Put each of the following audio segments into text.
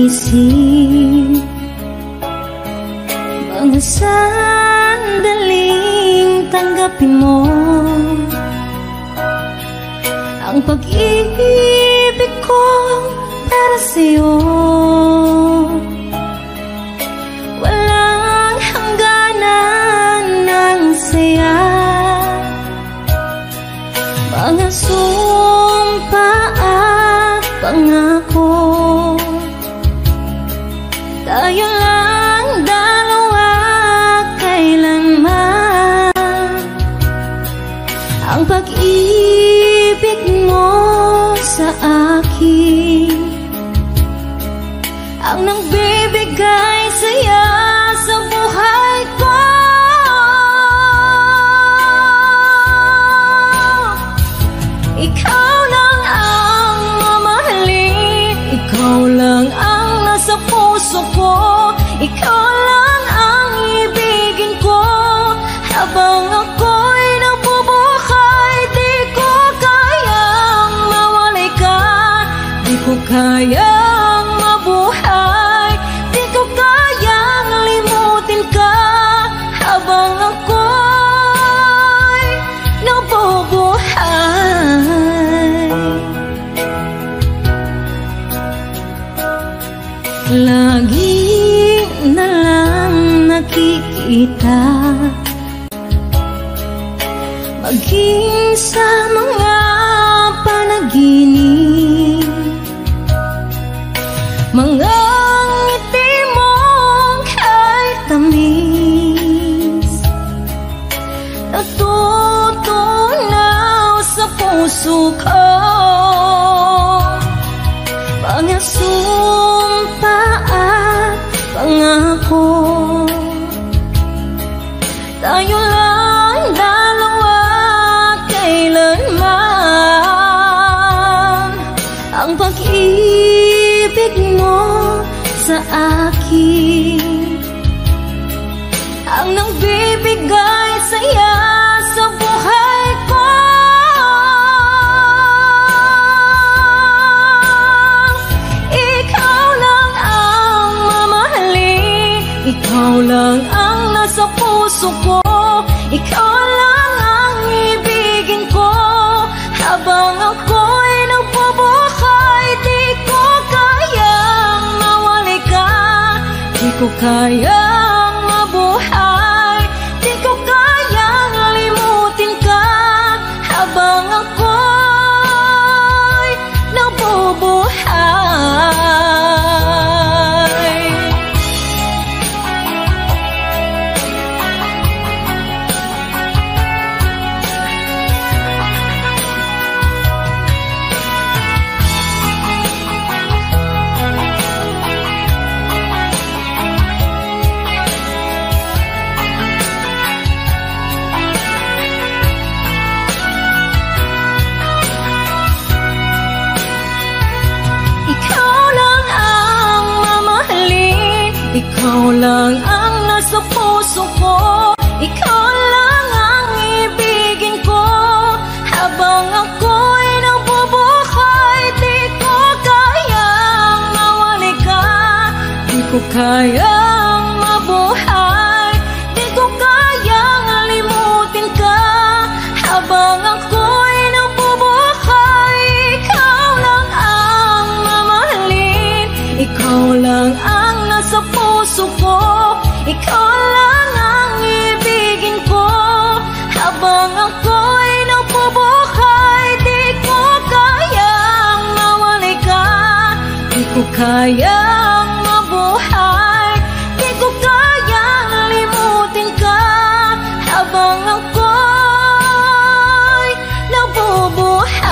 isip, mga sandaling tanggapin mo ang pag-ibig ko para sa'yo. Walang hangganan ng saya, mga sumpa at pangako. Tayo lang dalawa kailanman, ang pag-ibig mo sa akin ang nagbibigay saya sa buhay ko. Ikaw lang ang mamahalin, ikaw lang ang nasa puso ko, ikaw lang ang ibigin ko. Habang ako'y nabubuhay, di ko kayang mawalay ka, di ko kayang mabuhay, di ko kayang limutin ka. Habang ako'y nabubuhay, lagi na lang nakikita, maging sa mga panaginip, mga ngiti mong kay tamis, natutunaw sa puso ko. Mga sumpa at pangako, tayo lang dalawa kailanman, ang pag-ibig mo sa akin ang nagbibigay saya sa buhay ko. Ikaw lang ang mamahalin, ikaw lang ang nasa puso ko, ikaw lang ang ibigin ko. Habang ako'y nagbubuhay, di ko kayang mawalay ka, di ko kayang mabuhay, di ko kayang limutin ka. Habang ako'y nabubuhay, ikaw lang ang nasa puso ko, ikaw lang ang ibigin ko. Habang ako'y nabubuhay, di ko kayang mawalay ka, di ko kayang mabuhay, di ko kayang limutin ka. Habang ako'y nabubuhay, ikaw lang ang mamahalin, ikaw lang ang nasa puso ko, ikaw lang ang ibigin ko. Habang ako'y nabubuhay, di ko kayang mawalay ka, di ko kayang mabuhay, di ko kayang limutin ka. Habang ako'y nabubuhay,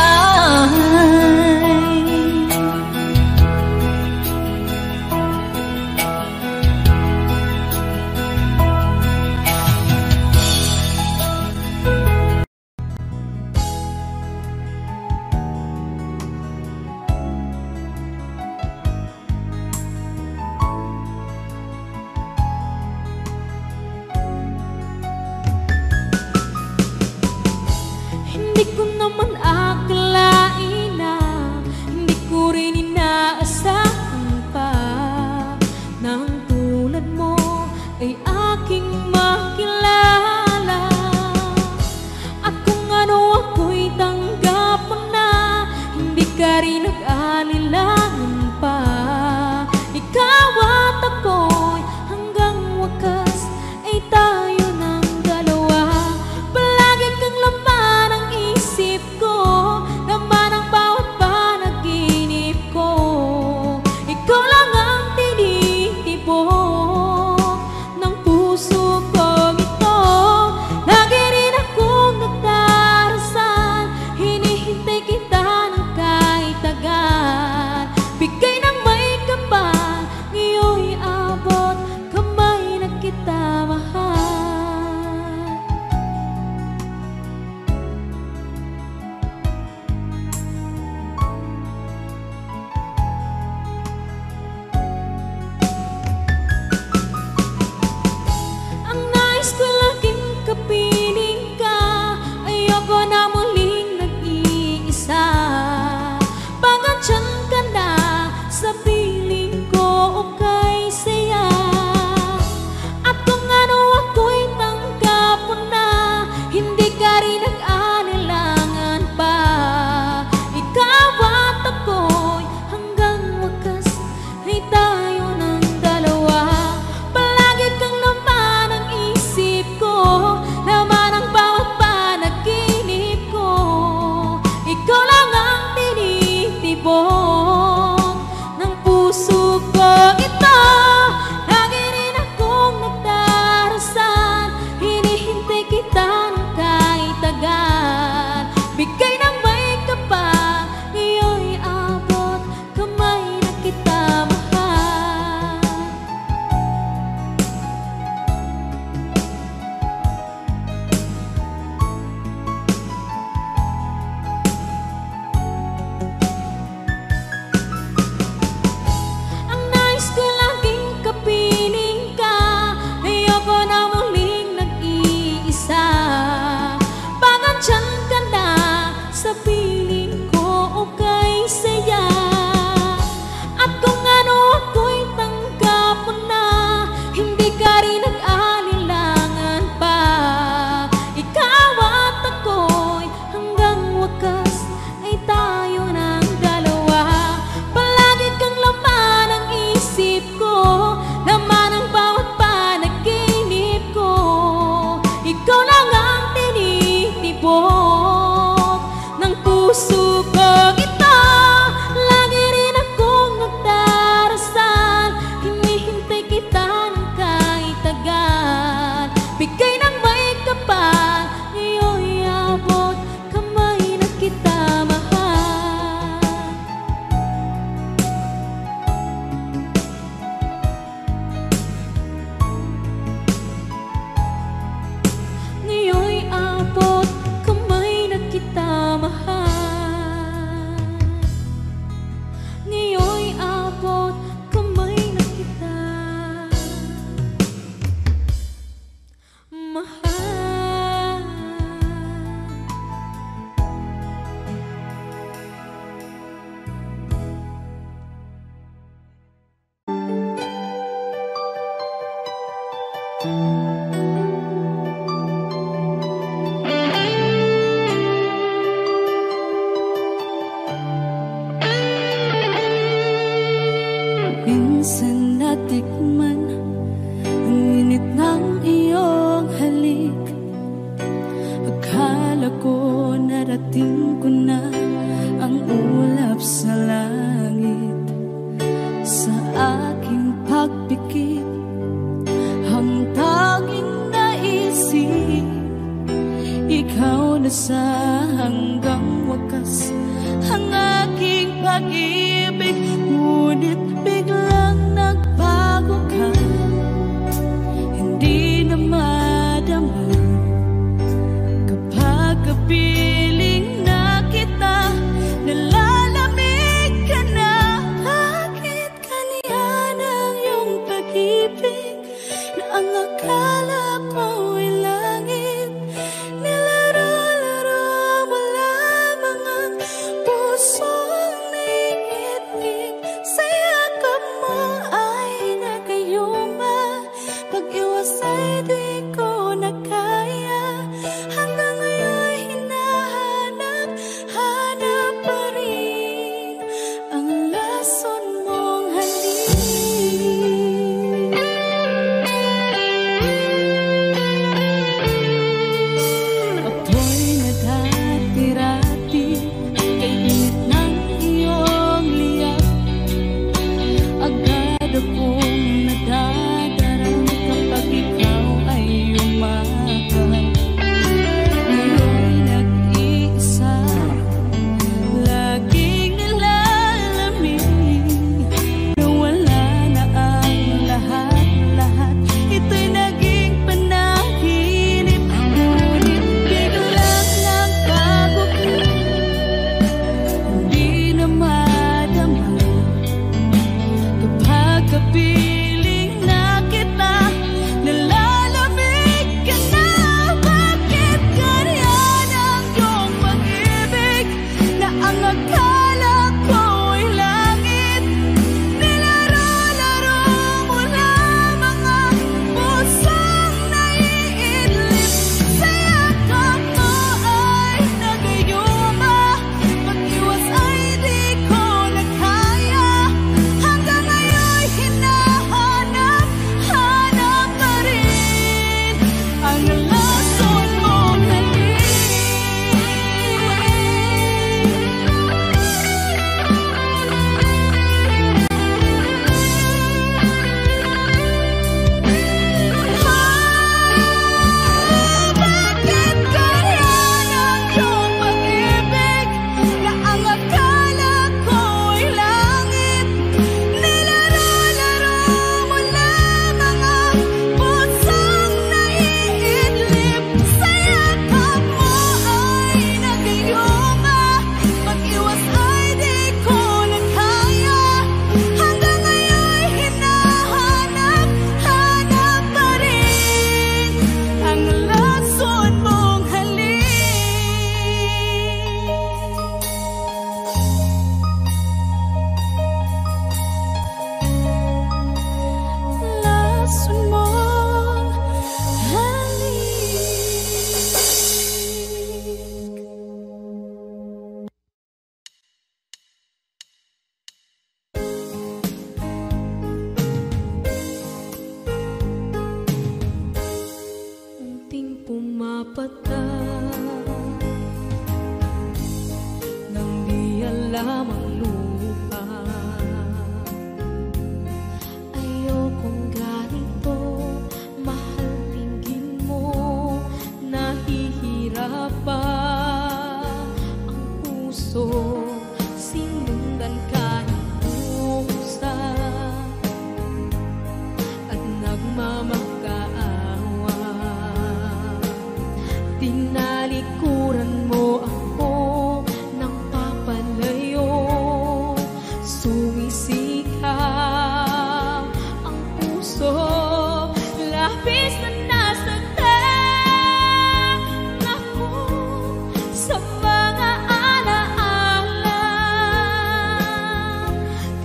narating ko na ang ulap sa langit. Sa aking pagpikit, ang tanging naisip, ikaw na sa hanggang wakas ang aking pag-ibig. Ngunit biglang nagbago ka, hindi na madama kapag kapiling na kita, nalalamig ka na. Bakit kaniyan ang iyong pag-ibig na ang akala ko ay langit? Nilaro-laro mo lamang ang pusong naiinig. Sa yakap mo ay nagayuma, pag-iwas ay di ko na kaya. Hanggang ngayon hinahanap, hanap pa rin ang lason mong halik. Apoy na dati-rati, kay init ng iyong liyak. Agad akong nadadarang kapag ikaw ay umaga. Ngayon nag-iisa, laging nilalamig, na wala na ang lahat-lahat. Ito'y naging panaginip. Ngunit biglang nagbago ka, hindi na madama kapag kapiling na kita, nalalamig ka na. Bakit ganyan ang iyong pag-ibig na ang akala ko ay langit? Nilaro-laro mo lamang ang pusong naiidlip. Sa yakap mo ay nagayuma, pag-iwas ay di ko na kaya. Hanggang ngayon hinahanap, hanap pa rin ang lason mong halik. Bakit ganyan ang iyong pag-ibig na ang akala ko ay langit? Nilaro-laro mo lamang ang pusong naiidlip. Sa yakap mo ay nagayuma, pag-iwas ay di ko na kaya. Hanggang ngayon hinahanap, hanap pa rin ang lason mong halik. Lason mong halik. Unting pumapatak nang di alam ang lupa. Ayokong ganito, mahal, tingin mo, nahihirapan ang puso. Sinundan ka ng pusa at nagmamakaawa. Tinalikuran mo ako ng papalayo, sumisikap ang puso. Labis na nasaktan ako sa mga alaala.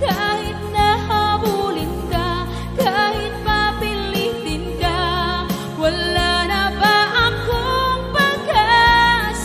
Kahit nahabulin ka, kahit papilitin ka, wala na ba akong pag-asa?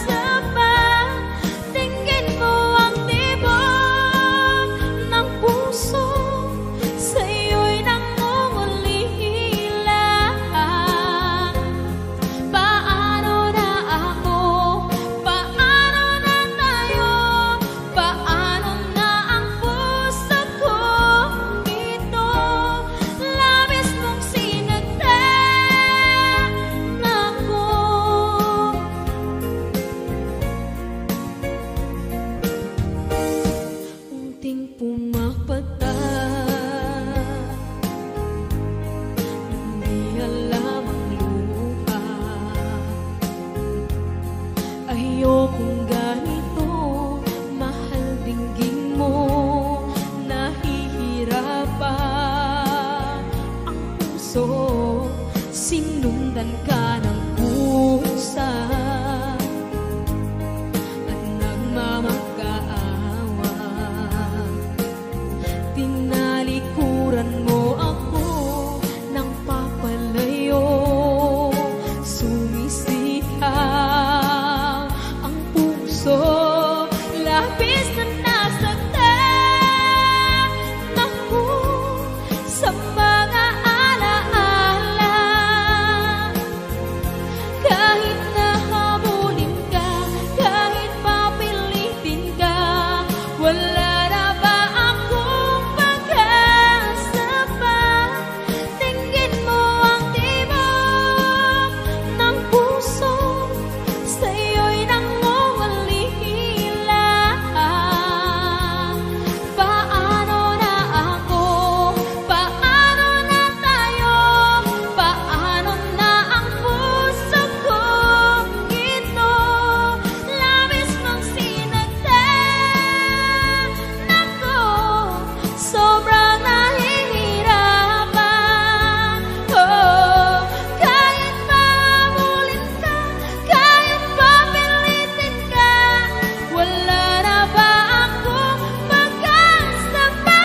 ayokong ganito. Mahal dinggin mo, nahihirapan ang puso. Sinundan ka ng pusa at nagmamakaawa. Tinalikuran mo ako ng papalayo. Sumisigaw ang puso, labis na nasaktan ako sa mga alaala. Kahit nahabulin ka, kahit papilitin ka, wala na ba akong pag-asa pa? Tingin mo ang tibok ng puso, sa'yo'y nangungulila. Paano na ako? Paano na tayo? Paano na ang puso kong ito? Labis mong sinagdan ako, sobrang nahihirapan. Oh, kahit mahabulin ka, kahit papilitin ka, wala na ba akong pag-asa pa?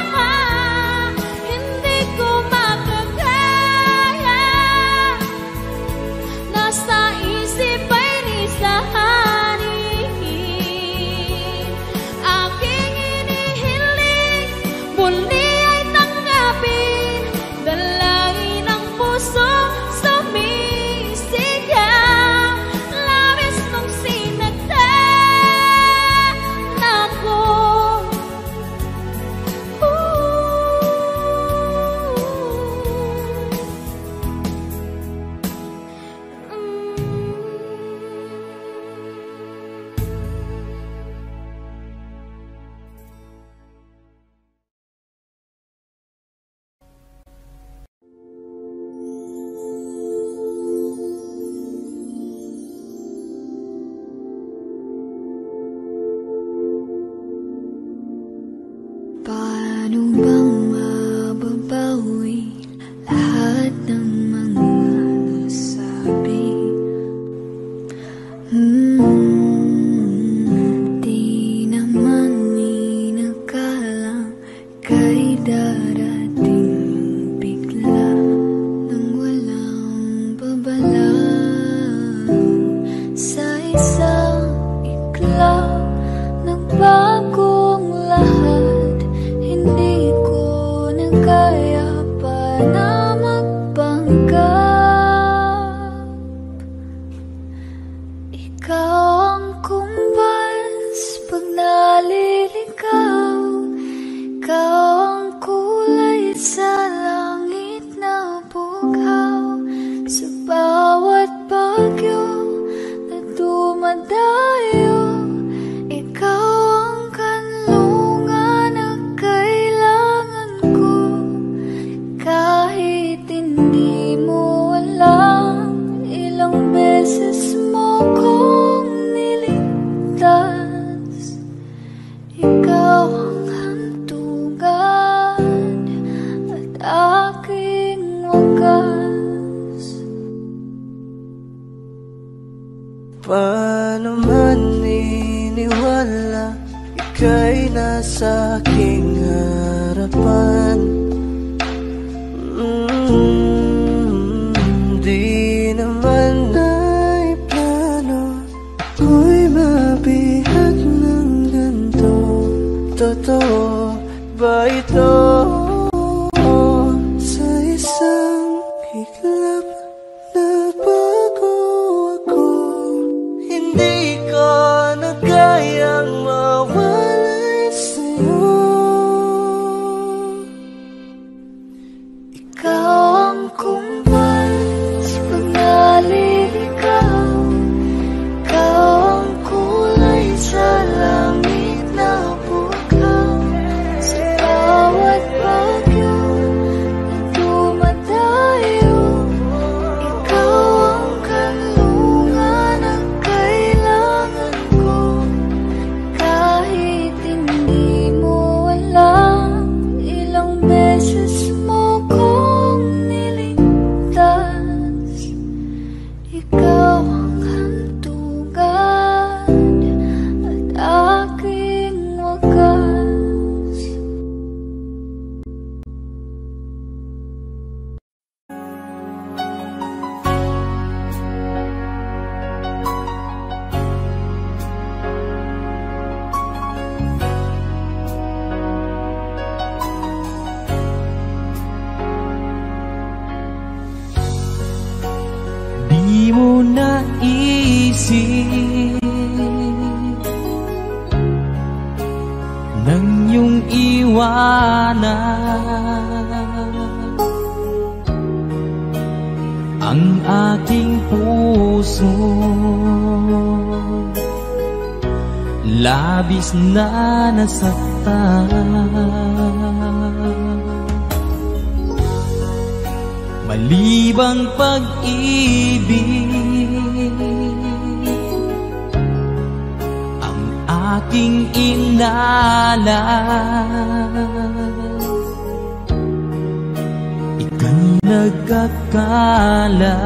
Hindi ko makakaya. Nasa isip ay nisahanin. Aking inihiling, muli ay tanggapin. Dalangin ng puso, sumisigaw. Labis mong sinagdan ako. Paano bang mababawi lahat ng mga nasabi? Di naman inakalang kay darating bigla nang walang babala. Sa isang iklaw, nagbagong lahat. Hindi ko na kaya pa na magpanggap. Ikaw ang kumbas pag naliligaw. Ikaw ang kulay sa langit na bughaw. Sa bawat bagyo na dumadayo, ikaw ang kanlungan na kailangan ko. Kahit hindi mo alam, ilang beses mo kong niligtas. Ikaw ang hantungan at aking wagas. Paano man iniwala, ika'y nasa aking harapan. Di naman ay plano ko'y mabihag ng ganito. Totoo ba ito? Sa isang iglap na bago ako, hindi ko na kayang mawalay sa'yo. Ikaw ang kumbas pag naliligaw. Ikaw ang kulay sa langit na bughaw. Sa bawat bagyo na dumadayo, ikaw ang kanlungan na kailangan isip nang iyong iwanan ang aking puso. Labis na nasaktan, malibang pag-ibig ang aking inalan. Ika'y nagkakala,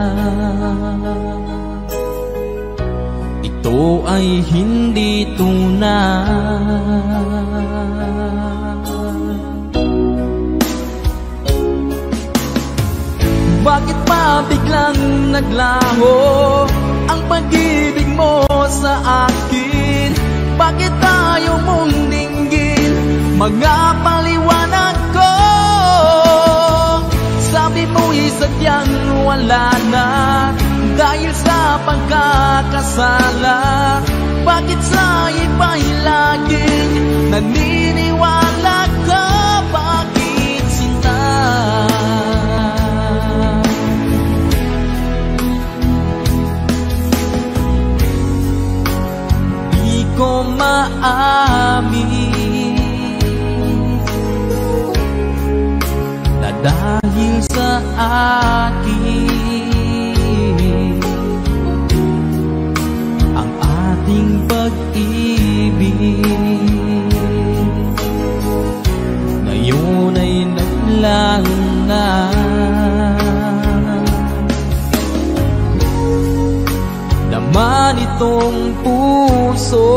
ito ay hindi tunay. Bakit pa biglang naglaho ang pag-ibig mo sa akin? Bakit ayaw mong dinggin mga paliwanag ko? Sabi mo'y sadyang wala na dahil sa pagkakasala. Bakit sa iba'y laging naniniwala ka? Bakit sinta? Di ko maamin na dahil sa akin ang ating pag-ibig ngayon ay naglaho na. Naman itong puso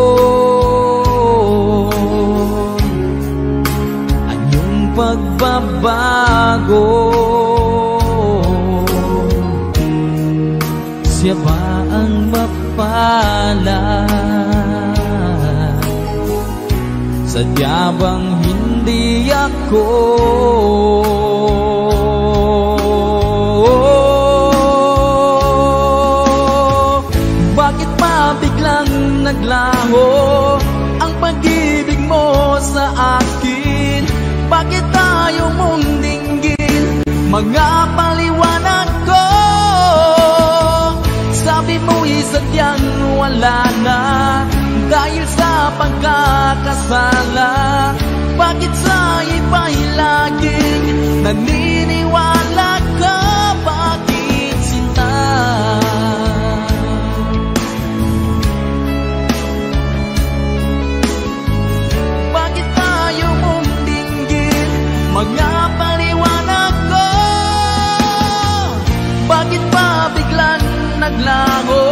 anyong pagbabago. Siya ba ang mapalad? Sadya bang hindi ako? Bakit pa biglang naglaho ang pag-ibig mo sa akin? Bakit ayaw mong dinggin mga paliwanag ko? Sabi mo'y sadyang wala na dahil sa pagkakasala. Bakit sa iba'y laging naniniwala ka? Bakit sinta? Bakit ayaw mong dinggin mga paliwanag ko? Bakit pa biglang naglaho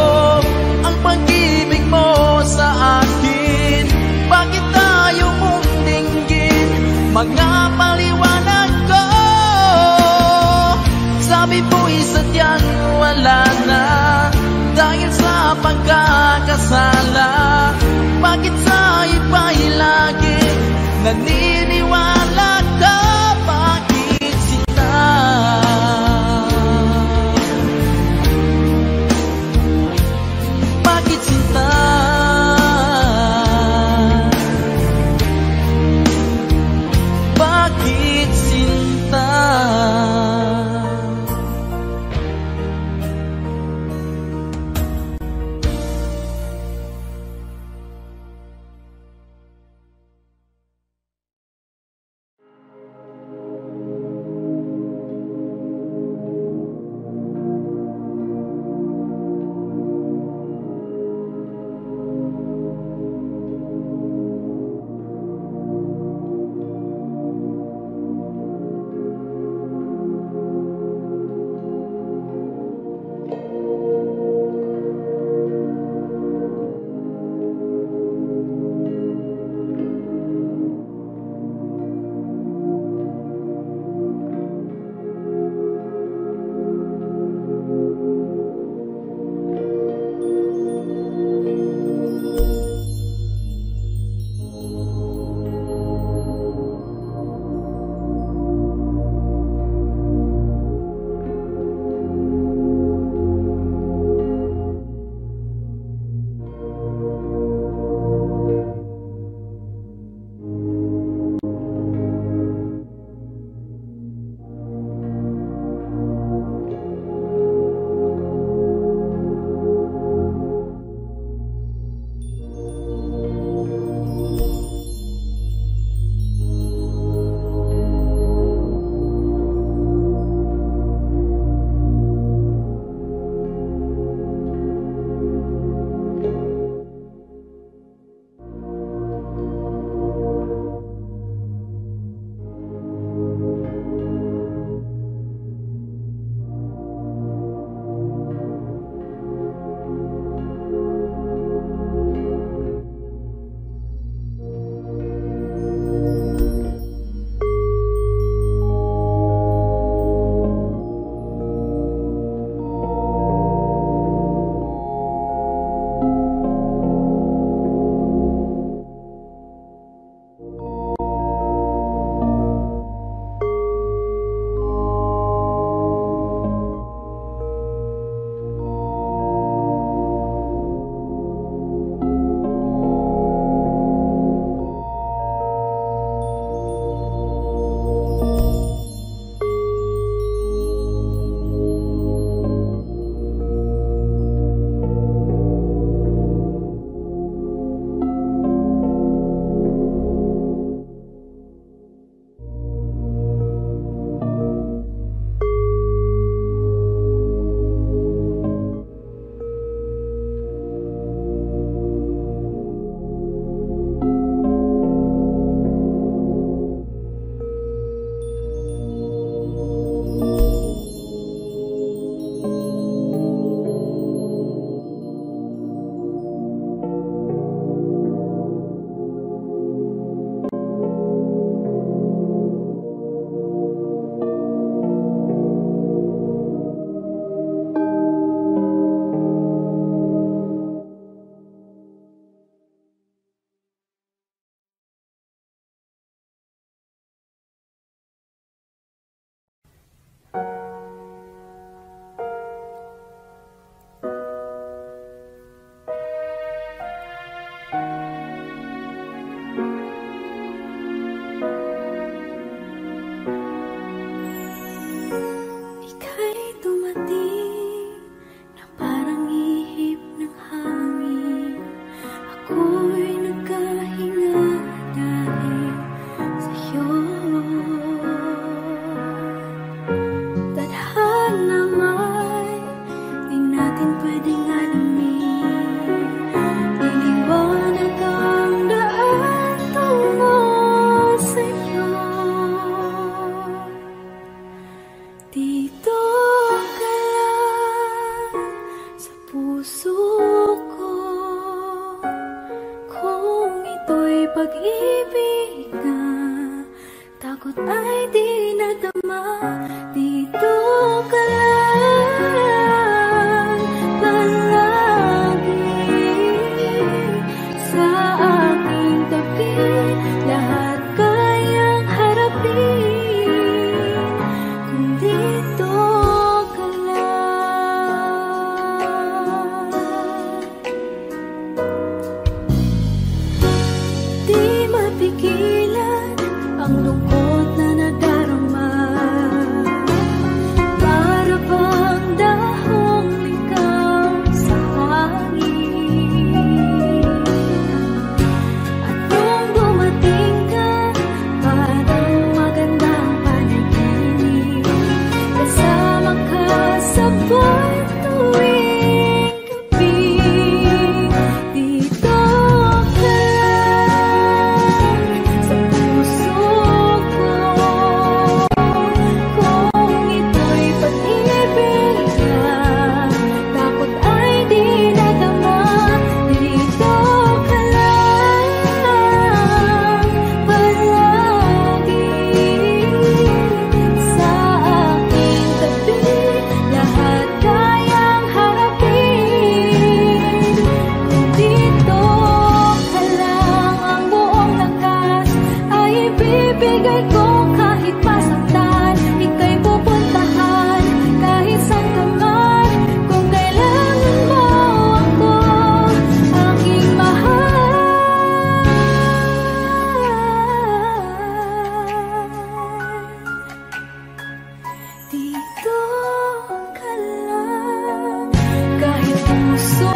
ang pag-ibig mo sa akin? Bakit ayaw mong dinggin mga paliwanag ko? Sabi mo'y sadyang wala na dahil sa pagkakasala. Bakit sa iba'y laging naniniwala ka? Bakit sinta? Bakit sinta? Bakit sinta? ako'y nagkahinga dahil sa'yo. Tadhana may di natin pwedeng alamin. Liliwanag ang daan tungo sa'yo. Dito ka lang sa puso ko, kung ito'y pag-ibig na takot ay di nadama. Dito ka lang palagi sa aking tabi, lahat kayang harapin kung dito ka lang. Di mapigilan ang lungkot na nadarama, para bang dahong ikaw sa hangin. At nung dumating ka, parang magandang panaginip, kasama ka sa buwan tuwing gabi. Dito ka lang sa puso ko, kung ito'y pag-ibig na takot ay di nadama. Dito ka lang palagi sa aking tabi, lahat kayang harapin kung dito ka lang. Ang buong lakas ay ibibigay ko kahit masaktan, ika'y pupuntahan kahit saan ka man. Kung kailangan mo ako, aking mahal, dito ka lang. Kahit puso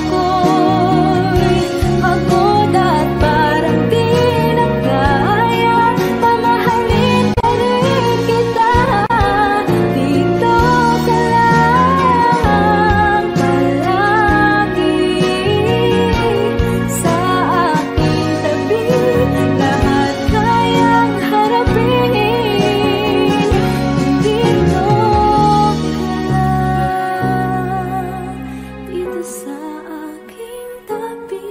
ko'y pagod at parang di na kaya, pamahalin pa rin kita. Dito ka lang palagi sa aking tabi, lahat kayang harapin kung dito ka lang. Dito sa aking tabi,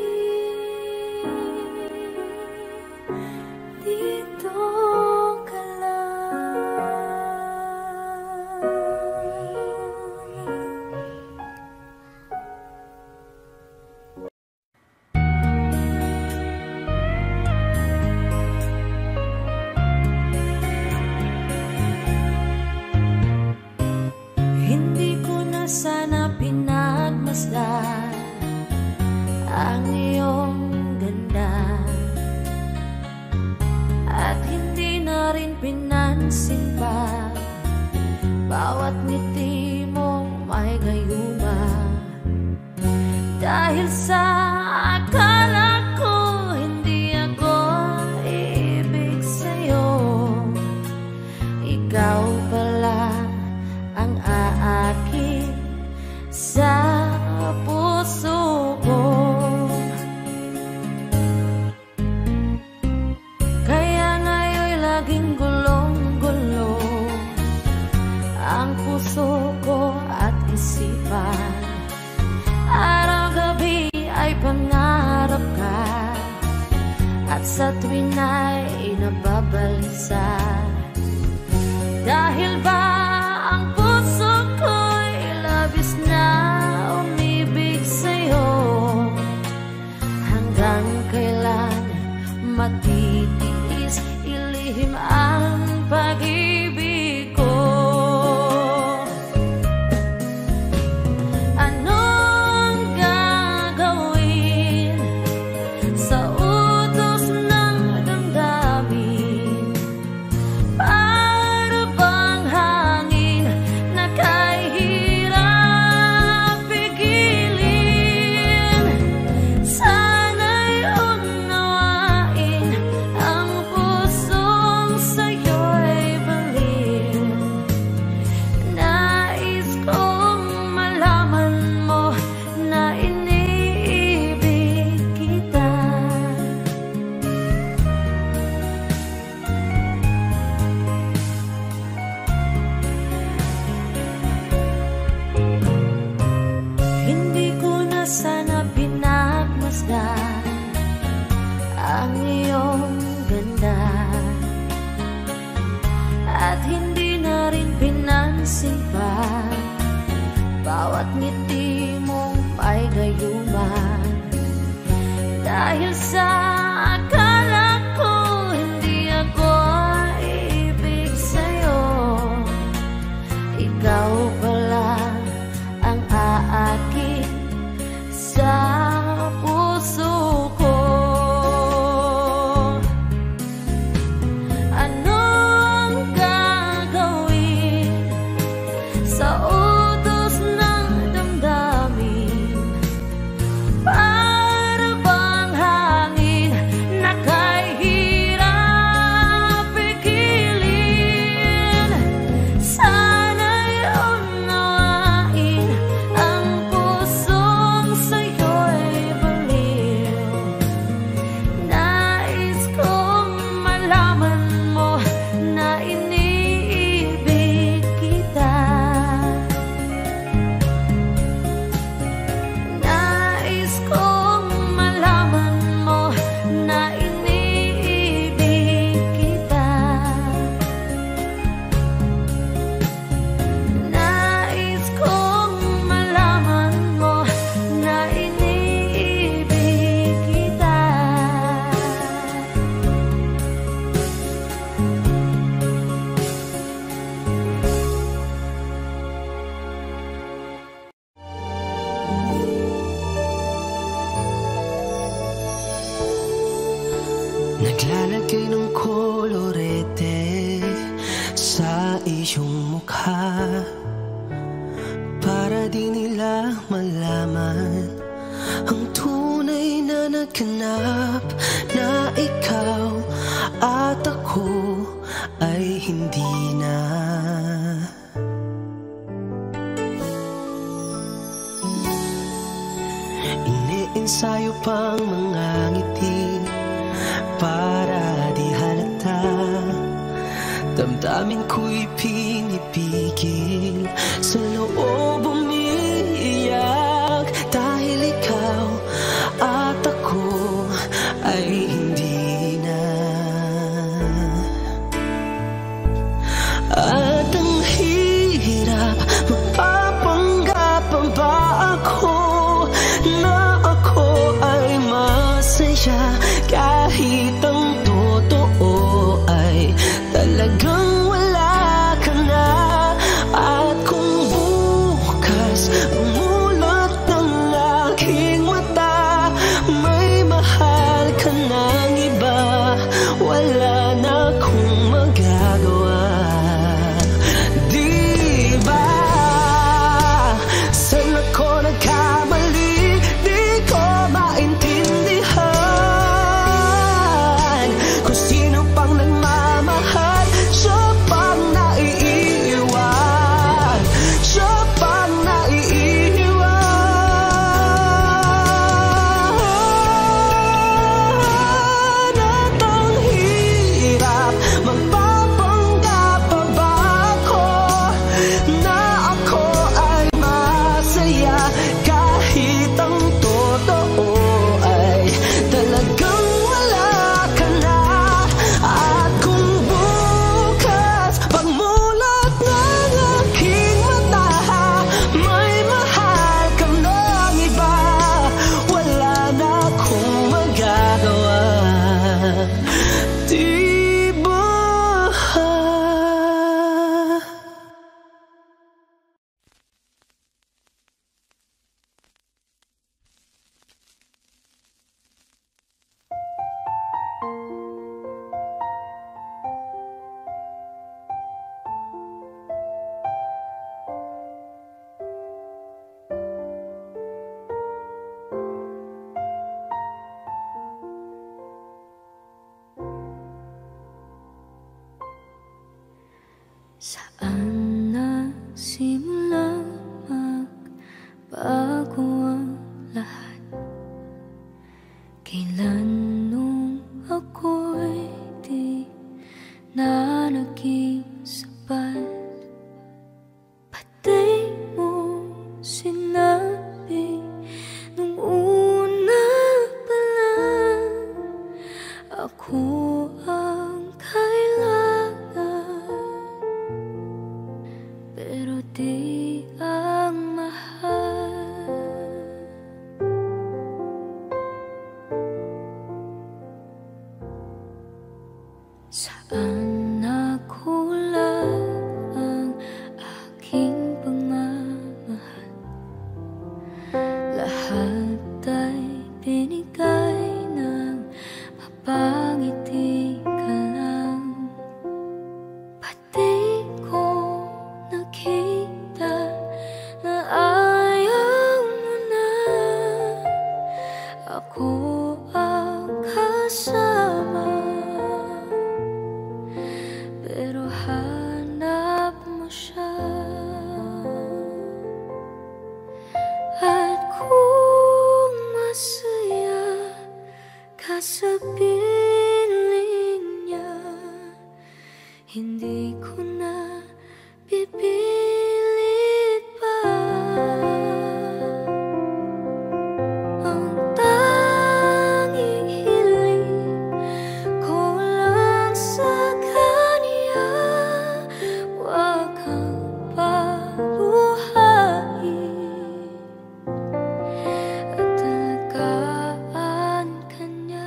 dito ka Hindi ko na sana pinagmasdan ang iyong ganda, at hindi na rin pinansin pa bawat ngiti mong may gayuma. Dahil sa akala ko hindi ako iibig sa'yo, ikaw pala ang aakin sa puso ko. Kaya ngayon'y laging gulong-gulo ang puso ko at isipan. Araw-gabi ay pangarap ka, at sa tuwin ay nababalisa. Dahil ba ang puso ko'y labis na umibig sa'yo, hanggang kailan matitiis ilihim ang pag-ibig ko? Anong gagawin sa utos ng damdamin? Para bang hangin na kahit hirap pigilin? Sana masdan ang iyong ganda, at hindi na rin pinansin pa bawat ngiti mong may gayuma. Dahil sa akala ko hindi ako ibig sa'yo, ikaw pala ang aakin sa puso ko. Anong gagawin sa utos ng damdamin? Para bang hangin na kahirap pigilin? Sana'y unawain ang pusong sa'yo'y baliw. Nais kong malaman mo na iniibig kita. Nais kong malaman mo na iniibig kita. Nais kong malaman mo na iniibig kita. Naglalagay ng kolorete sa iyong mukha para di nila malaman ang tunay na naghanap, na ikaw at ako ay hindi na. Iniensayo pang mga ngiti para di halata, damdamin ko'y pinipigil, sa loob umiiyak, dahil ikaw at ako ay hindi na. At ang hirap, magpapanggap pa ba ako na ako ay masaya, kahit ang totoo ay talagang wala ka na. At kung bukas umulat ng aking mata, may mahal ka ng iba, wala na akong magagawa. Di ba? Saan ako nagkamali? Di ko maintindihan kung sino pang nagmamahal, siya pang naiiwan, siya pang naiiwan. At ang hirap, magpapanggap pa ba ako na ako ay masaya, kahit ang totoo ay talagang wala ka na. At kung bukas pagmulat ng aking mata, may mahal ka ng iba, wala na akong magagawa. Di ba? Saan nagsimula magbago ang lahat? Kailan nung ako'y di na naging sapat? Pati mo sinabi nung una binigay ng mapangiti ka lang. Pati ko nakita na ayaw mo na ako ang kasama, pero hanap mo siya. At kung masaya ka sa piling niya, hindi ko na pipilit pa. Ang tanging hiling ko lang sa kanya, huwag kang paluhain at alagaan ka niya.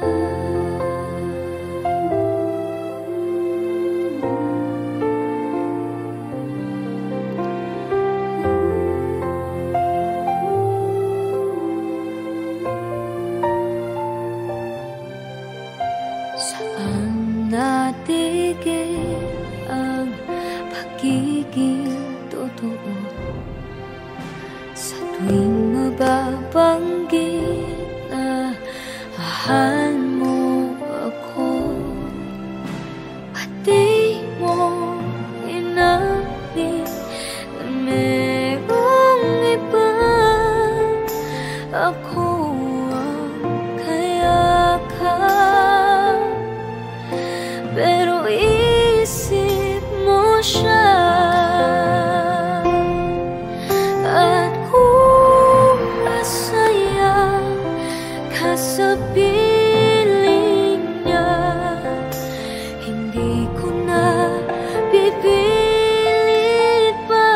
Saan natigil ang pagiging totoo? Sa tuwing mababanggit na mahal mo ako, pati mo inamin na merong iba. Ako ang kayakap, pero isip mo siya. At kung masaya ka sa piling niya, hindi ko na pipilit pa.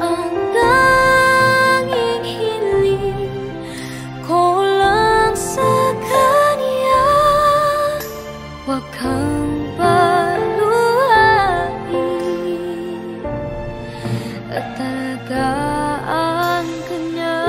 Ang tanging hiling ko lang sa kanya, huwag kang paluhain at alagaan ka niya.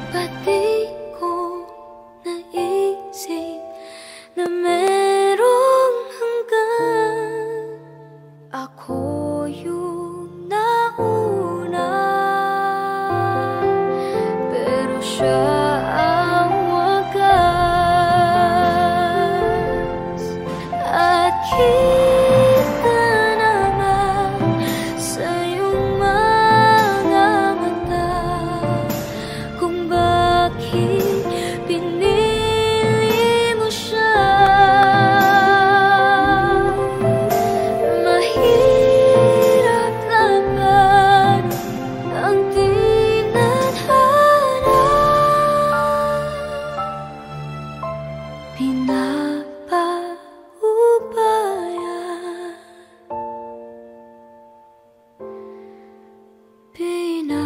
Pati ko naisip na merong hanggan, ako yung nauna, pero siya ang wagas. At kita naman sa iyong mga mata kung bakit pinili mo siya. Mahirap laban ang tinadhana, pinapaubaya, pinapaubaya.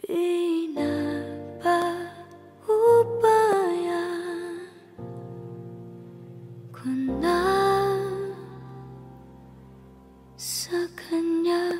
Pinapaubaya ko na sa kanya.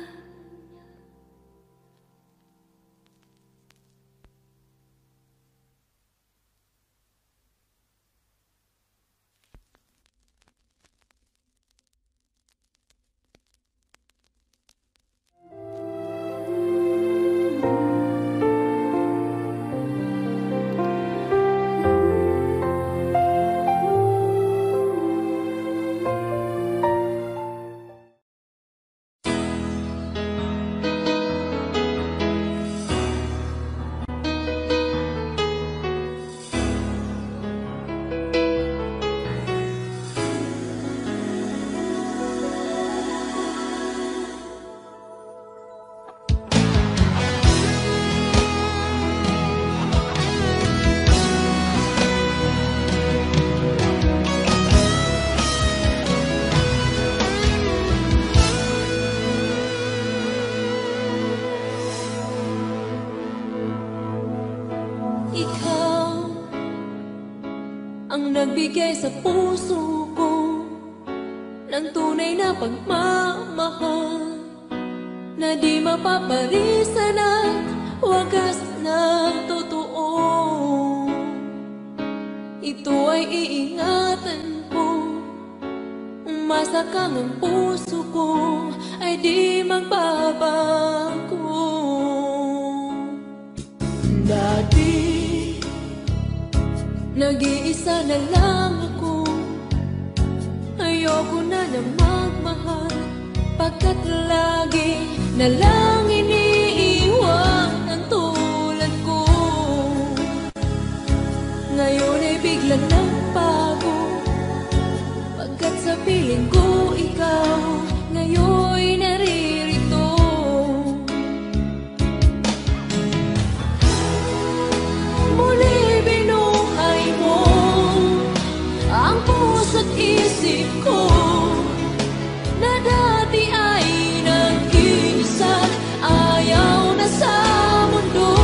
magbigay sa puso ko ng tunay na pagmamahal na di mapaparisan at wagas na totoo. Ito ay iingatan ko, umasa kang ang puso ko ay di magbabago. Dati nag-iisa na lang ako, ayoko na na magmahal, pagkat lagi na lang iniiwan ang tulad ko. Ngayon ay biglang nagbago, pagkat sa piling ko ikaw ngayon naririto. Muli binuhay mo ang puso't isip ko na dati ay nag-iisa, ayaw na sa mundo.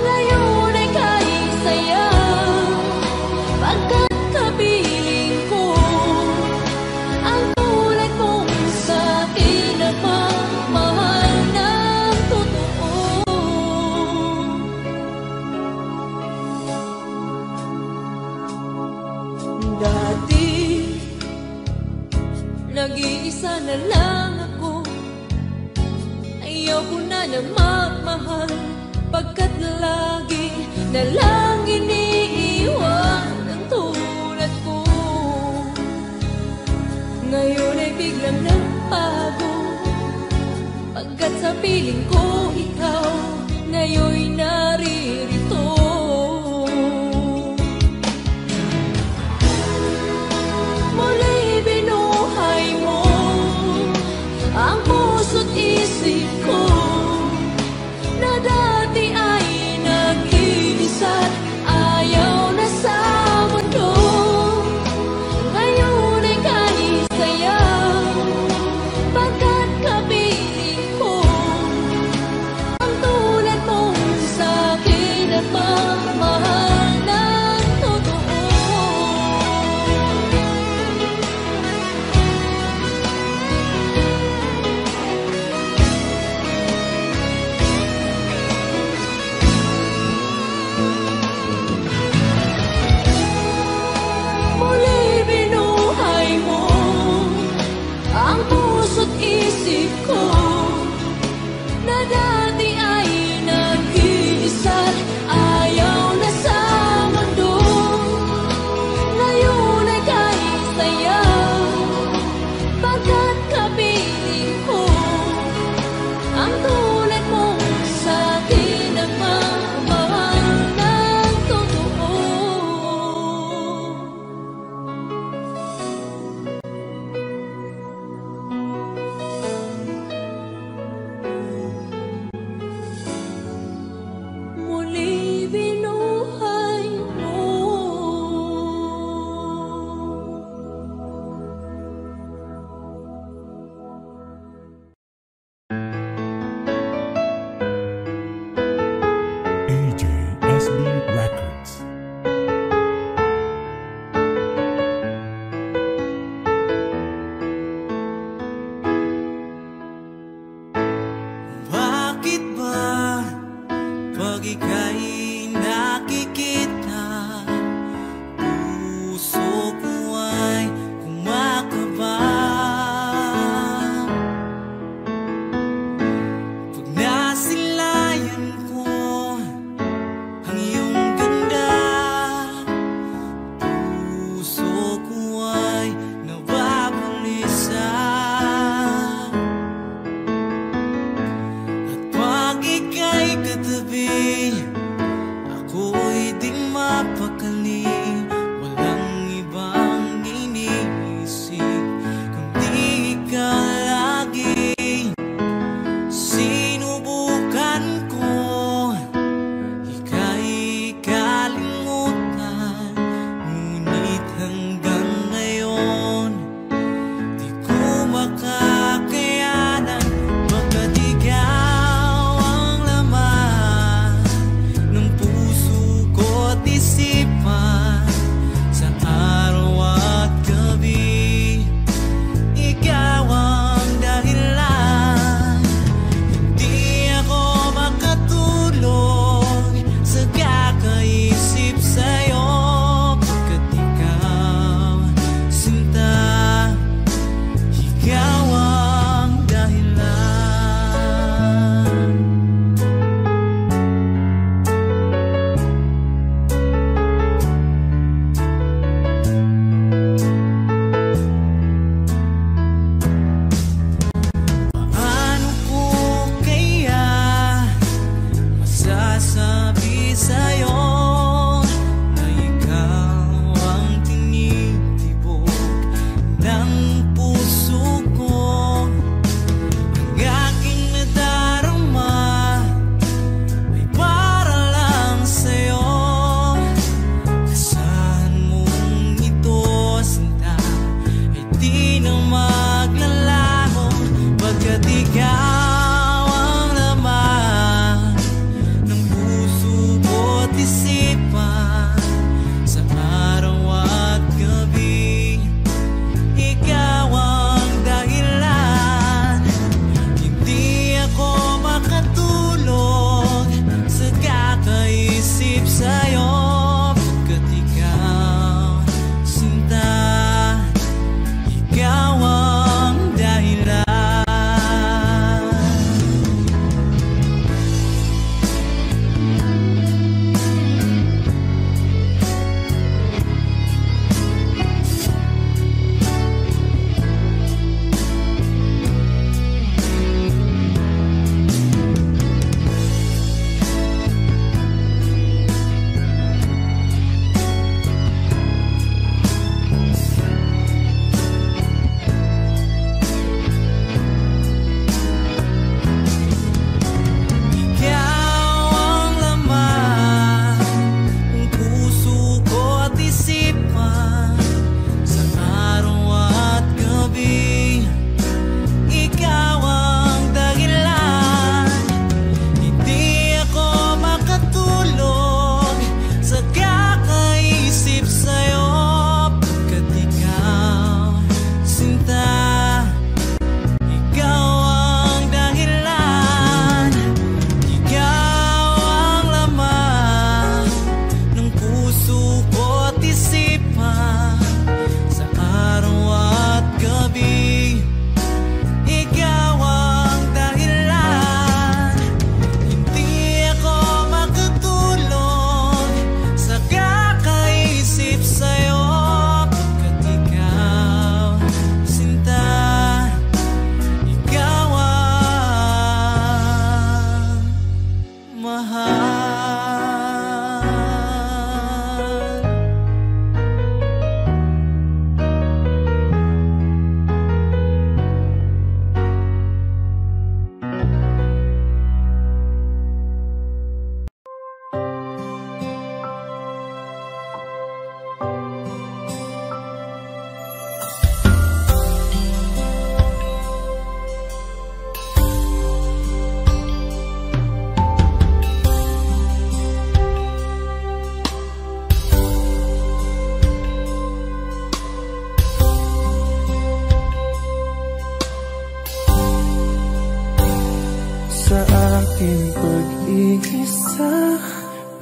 Ngayon ay kahit saya, pagkat kapiling ko ang tulad mong sa'kin na mamahal ng totoo. Dati nag-iisa na lang ako, ayaw ko na na magmahal, pagkat lagi na lang iniiwan ang tulad ko. Ngayon ay biglang nagbago, pagkat sa piling ko ikaw ngayon naririto. Muli binuhay mo ang puso't isip ko na dati ay nag-iisa't ayaw na sa mundo. Ngayon ay kahit saya, pagkat kapiling ko ang tulad mong sa'kin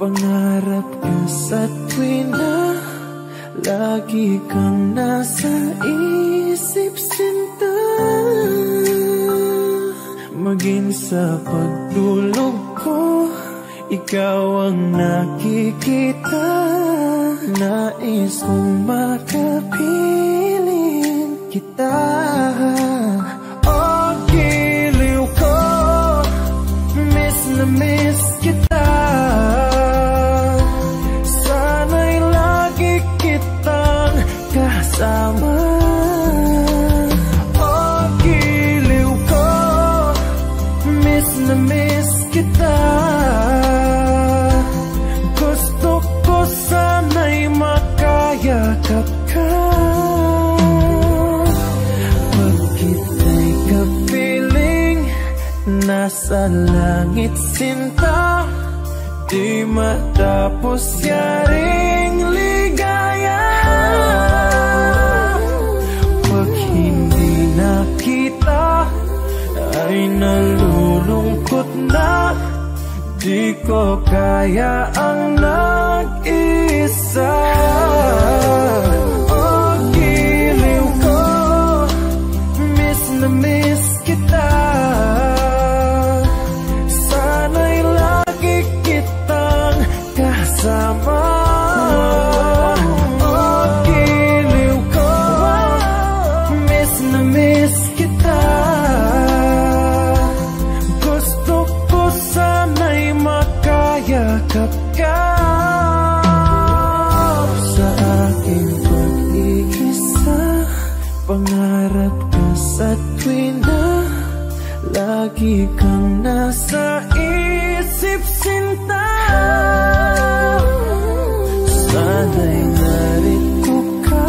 Pangarap ka sa tuwing na lagi kang nasa isip, sinta. Maging sa pagtulog ko, ikaw ang nakikita. Nais kong makapiling kita. Oh, giliw ko, miss na miss kita. Sana'y lagi kitang kasama. Oh, giliw ko, miss na miss kita. Gusto ko sana'y makayakap ka. Pag kita'y kapiling nasa langit, sinta. Di matapos yaring ligaya. Pag hindi nakita ay nalulungkot na. Di ko kaya ang nag-isa. Oh, giliw ko, miss na miss kita. Sana'y lagi kitang kasama. Oh, giliw ko, miss na miss kita. Gusto ko sana'y makayakap ka. Sa aking pag-iisa, pangarap ka sa tuwing na lagi kang nasa isip, sinta. Sana'y narito ka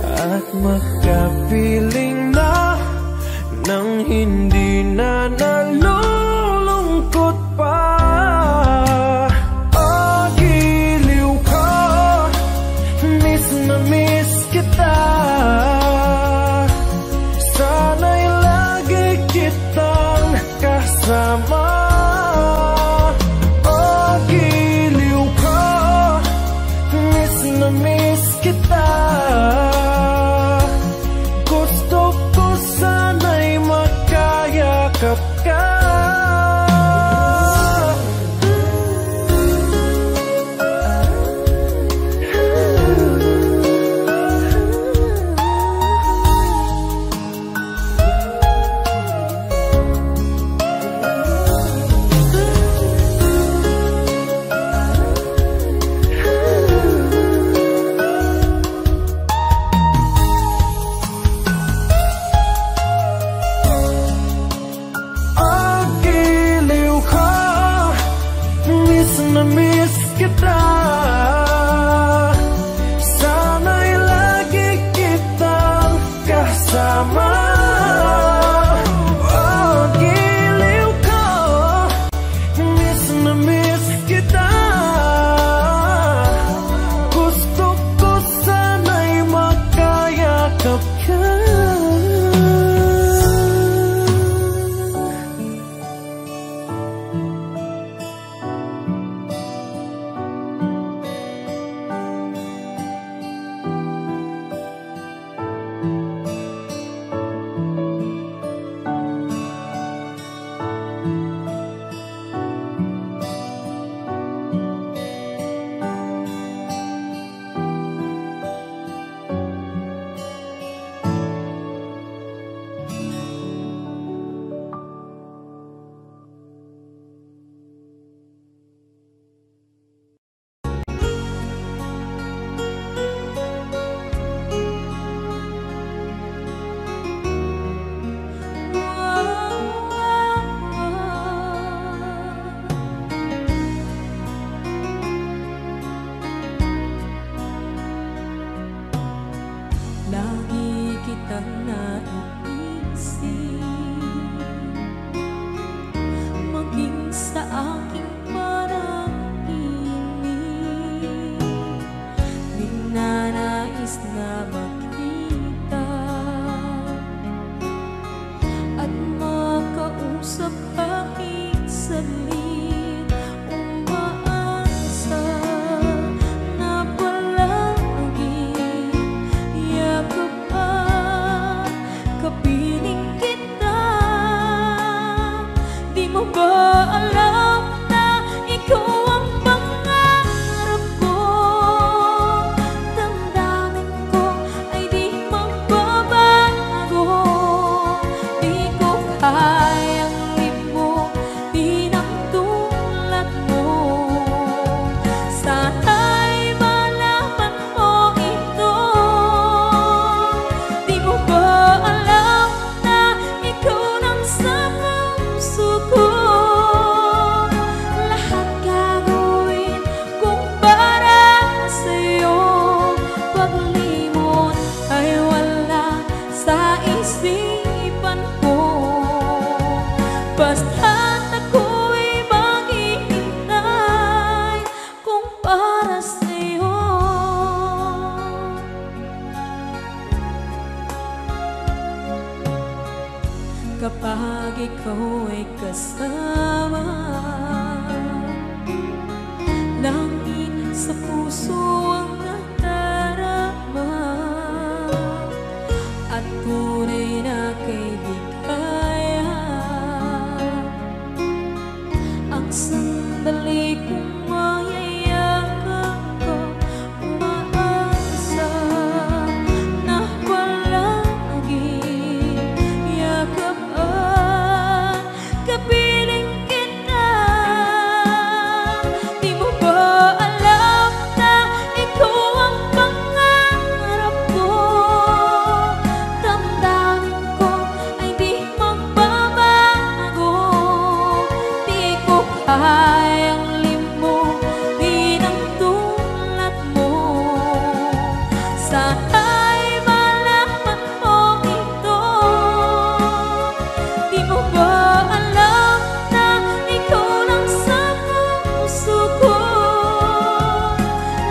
at makapiling na nang hindi na nalulungkot pa. Oh, giliw ko, miss na miss kita. Sana'y lagi kitang kasama. Oh, giliw ko, miss na miss kita. Gusto ko sana'y makayakap ka. Oh, giliw ko, miss na miss kita. Sana'y lagi kitang kasama. Oh, giliw ko, miss na miss kita. Gusto ko sana'y makayakap ka. Lagi kitang naiisip, maging sa aking parang inig. Di nanais na makita at makausap kahit saglit. Umaasa kapag ikaw ay kasama. Langit sa puso ang nadarama at tunay na kaibigan. Ang sandali kong mayayakap ko, umaasa na palagi yakapan, kapiling kita. Di mo ba alam na ikaw ang pangarap ko? Damdamin ko ay di magbabago. Di ko kayang limutin ang tulad mo. Sana'y malaman mo ito. Di mo ba alam na ikaw lang sa puso ko?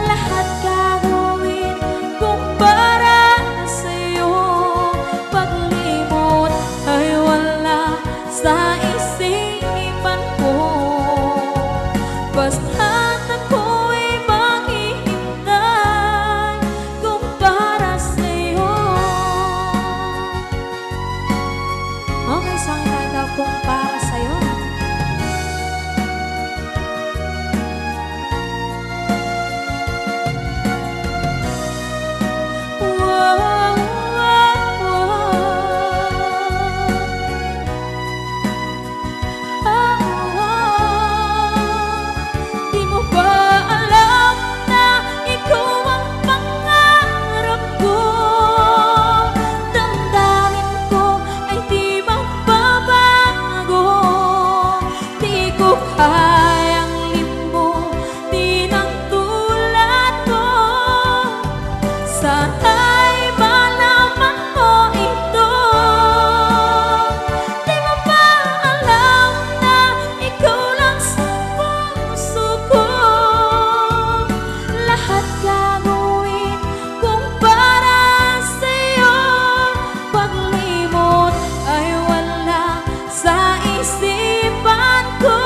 Lahat gagawin kung para sa'yo. Paglimot ay wala sa isipan ko. Basta't ako'y maghihintay kung para sa'yo. Okay, saan tayo kung para sa'yo? Wow, wow, Di mo ba alam na ikaw ang pangarap ko? Damdamin ko ay di magbabago. Di ko kayang limutin ang tulad ko. Sana'y malaman mo ito. Di mo ba alam na ikaw lang sa puso ko? Lahat gagawin kung para sa'yo. Paglimot ay wala sa isipan ko.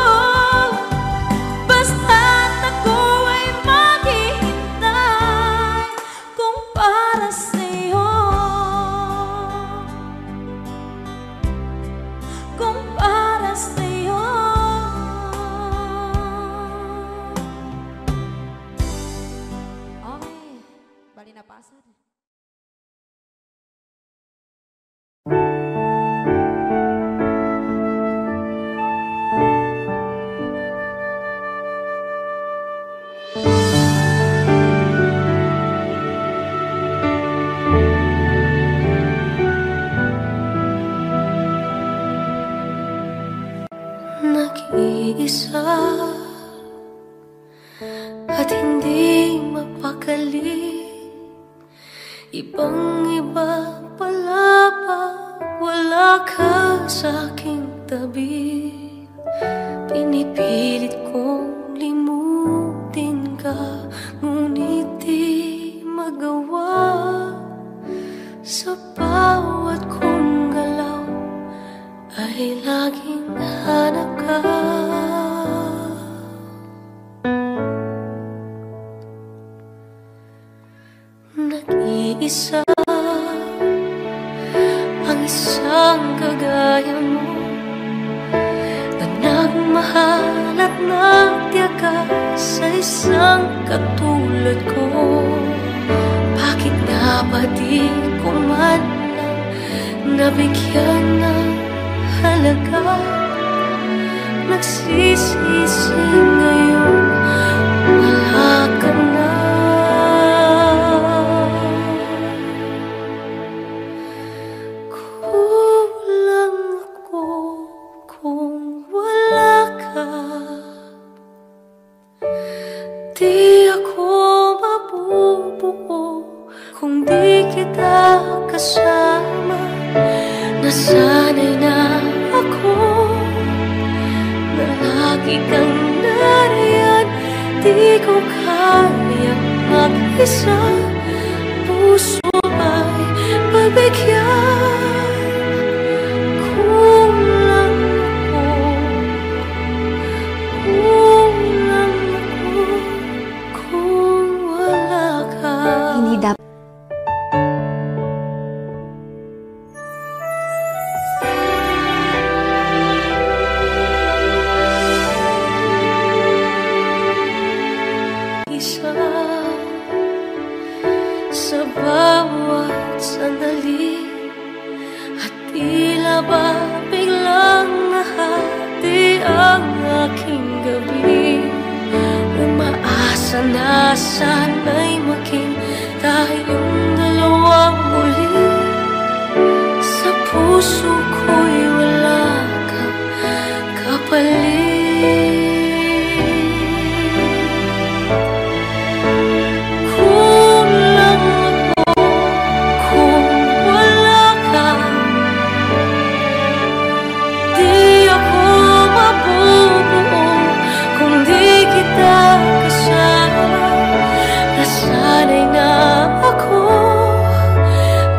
Basta't ako ay maghihintay kung para sa'yo. Kung para sa'yo. Okay, bali na pasad. Nag-iisa at hindi mapakali. Ibang-iba pala pag wala ka sa aking tabi. Pinipilit kong limutin ka, ngunit di magawa. Sa bawat kong galaw ay laging hanap ka. Nag-iisa ang isang kagaya mo, na nagmahal at nagtiyaga sa isang katulad ko. Bakit nga ba di ko man lang nabigyan ng halaga? Nagsisisi ngayon, wala ka na. Kulang ako kung wala ka. Di ako mabubuo kung di kita kasama. Nasanay na ako na lagi kang nariyan. Di ko kaya mag-isa. Puso ay pagbigyan. Sana sana'y maging tayong dalawang muli. Sa puso ko'y wala kang kapalit. Kulang ako kung wala ka. Di ako mabubuo kung di kita kasama. Nasanay na ako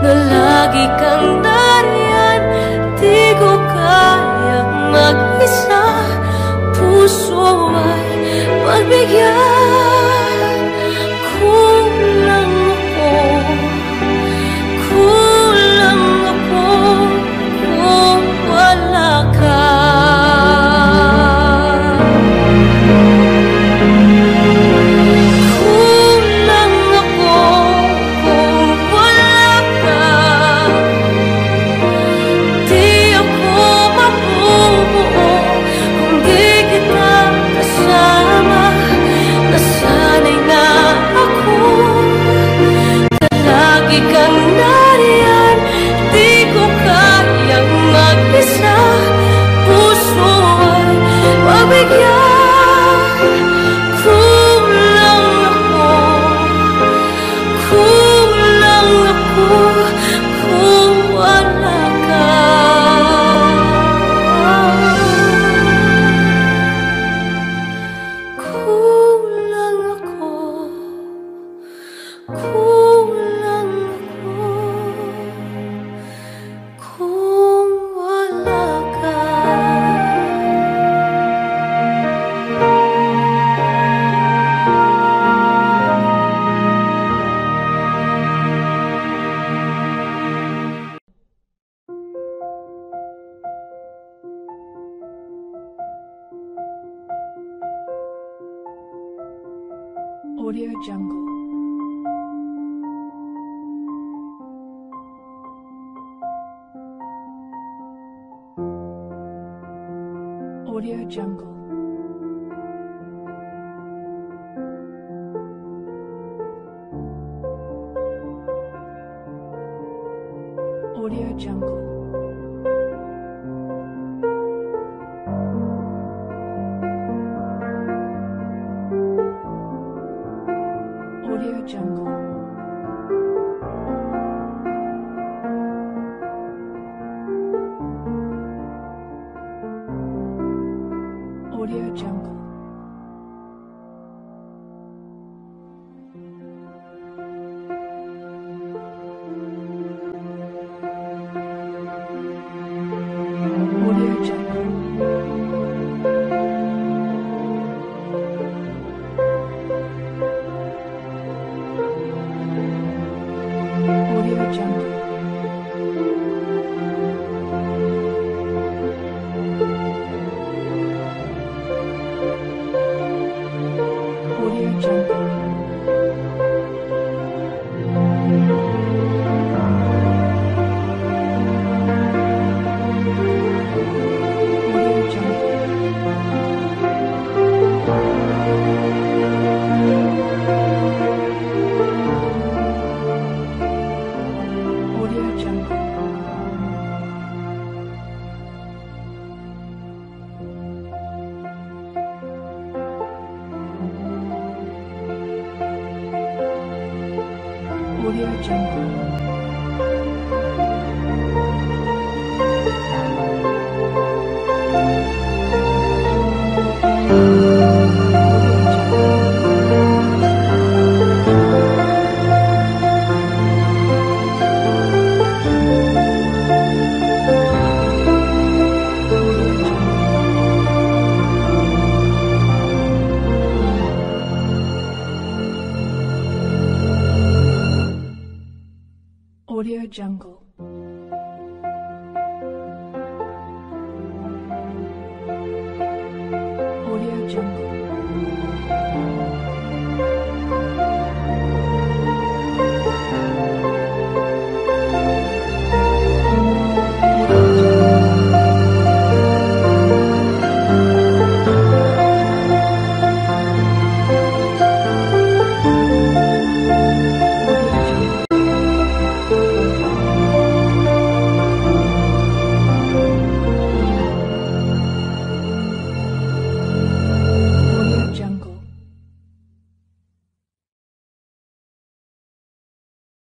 na lagi kang nariyan. Di ko kayang mag-isa. Puso ay pagbigyan. Kulang ako kung wala ka. Audio Jungle. Audio Jungle. Audio Jungle. Audio Jungle. Audio Jungle. Audio Jungle. Audio Jungle. Audio Jungle. Audio Jungle. Audio Jungle. Audio Jungle. Audio Jungle.